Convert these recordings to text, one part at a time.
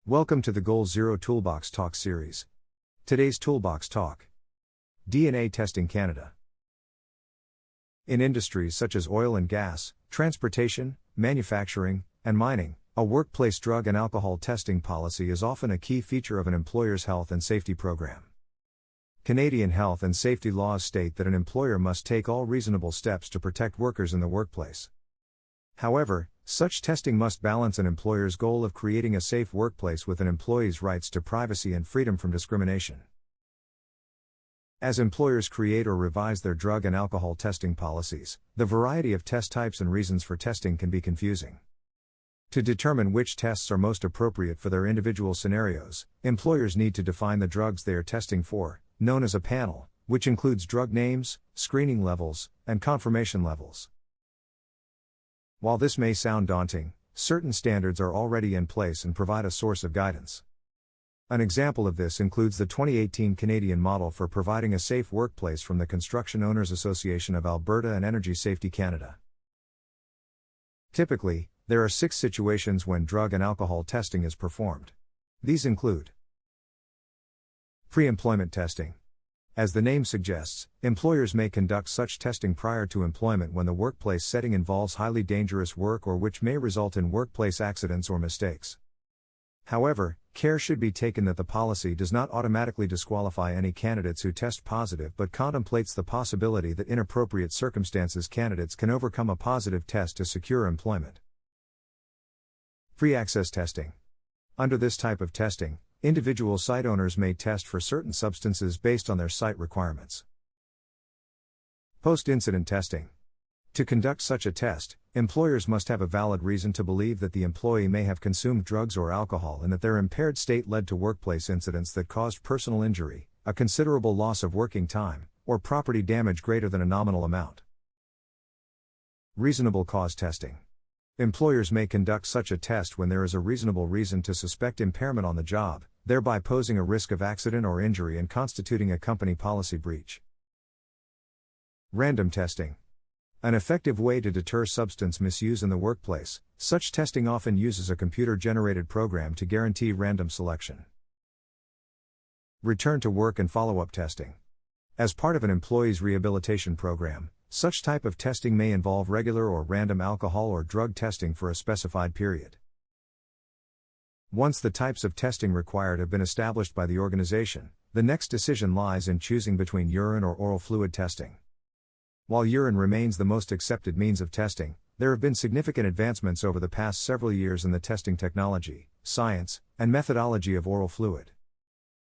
Welcome to the GoalZero Toolbox Talk series. Today's Toolbox Talk: DNA Testing Canada. In industries such as oil and gas, transportation, manufacturing, and mining, a workplace drug and alcohol testing policy is often a key feature of an employer's health and safety program. Canadian health and safety laws state that an employer must take all reasonable steps to protect workers in the workplace. However, such testing must balance an employer's goal of creating a safe workplace with an employee's rights to privacy and freedom from discrimination. As employers create or revise their drug and alcohol testing policies, the variety of test types and reasons for testing can be confusing. To determine which tests are most appropriate for their individual scenarios, employers need to define the drugs they are testing for, known as a panel, which includes drug names, screening levels, and confirmation levels. While this may sound daunting, certain standards are already in place and provide a source of guidance. An example of this includes the 2018 Canadian Model for Providing a Safe Workplace from the Construction Owners Association of Alberta and Energy Safety Canada. Typically, there are 6 situations when drug and alcohol testing is performed. These include pre-employment testing. As the name suggests, employers may conduct such testing prior to employment when the workplace setting involves highly dangerous work or which may result in workplace accidents or mistakes. However, care should be taken that the policy does not automatically disqualify any candidates who test positive but contemplates the possibility that in appropriate circumstances candidates can overcome a positive test to secure employment. Pre-access testing. Under this type of testing, individual site owners may test for certain substances based on their site requirements. Post-incident testing. To conduct such a test, employers must have a valid reason to believe that the employee may have consumed drugs or alcohol and that their impaired state led to workplace incidents that caused personal injury, a considerable loss of working time, or property damage greater than a nominal amount. Reasonable cause testing. Employers may conduct such a test when there is a reasonable reason to suspect impairment on the job, thereby posing a risk of accident or injury and constituting a company policy breach. Random testing. An effective way to deter substance misuse in the workplace, such testing often uses a computer-generated program to guarantee random selection. Return to work and follow-up testing. As part of an employee's rehabilitation program, such type of testing may involve regular or random alcohol or drug testing for a specified period. Once the types of testing required have been established by the organization, the next decision lies in choosing between urine or oral fluid testing. While urine remains the most accepted means of testing, there have been significant advancements over the past several years in the testing technology, science, and methodology of oral fluid.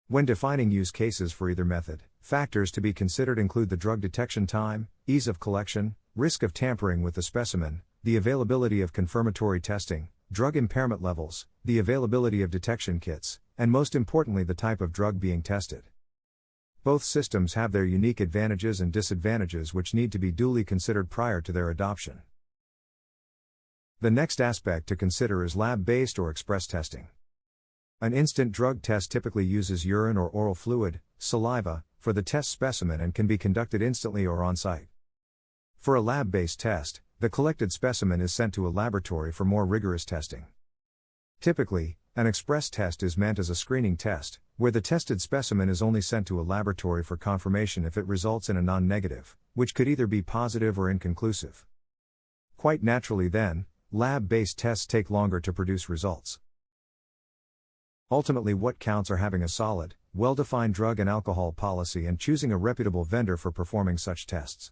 When defining use cases for either method, factors to be considered include the drug detection time, ease of collection, risk of tampering with the specimen, the availability of confirmatory testing, drug impairment levels, the availability of detection kits, and most importantly the type of drug being tested. Both systems have their unique advantages and disadvantages which need to be duly considered prior to their adoption. The next aspect to consider is lab-based or express testing. An instant drug test typically uses urine or oral fluid, saliva, for the test specimen and can be conducted instantly or on-site. For a lab-based test, the collected specimen is sent to a laboratory for more rigorous testing. Typically, an express test is meant as a screening test, where the tested specimen is only sent to a laboratory for confirmation if it results in a non-negative, which could either be positive or inconclusive. Quite naturally then, lab-based tests take longer to produce results. Ultimately, what counts are having a solid, well-defined drug and alcohol policy and choosing a reputable vendor for performing such tests.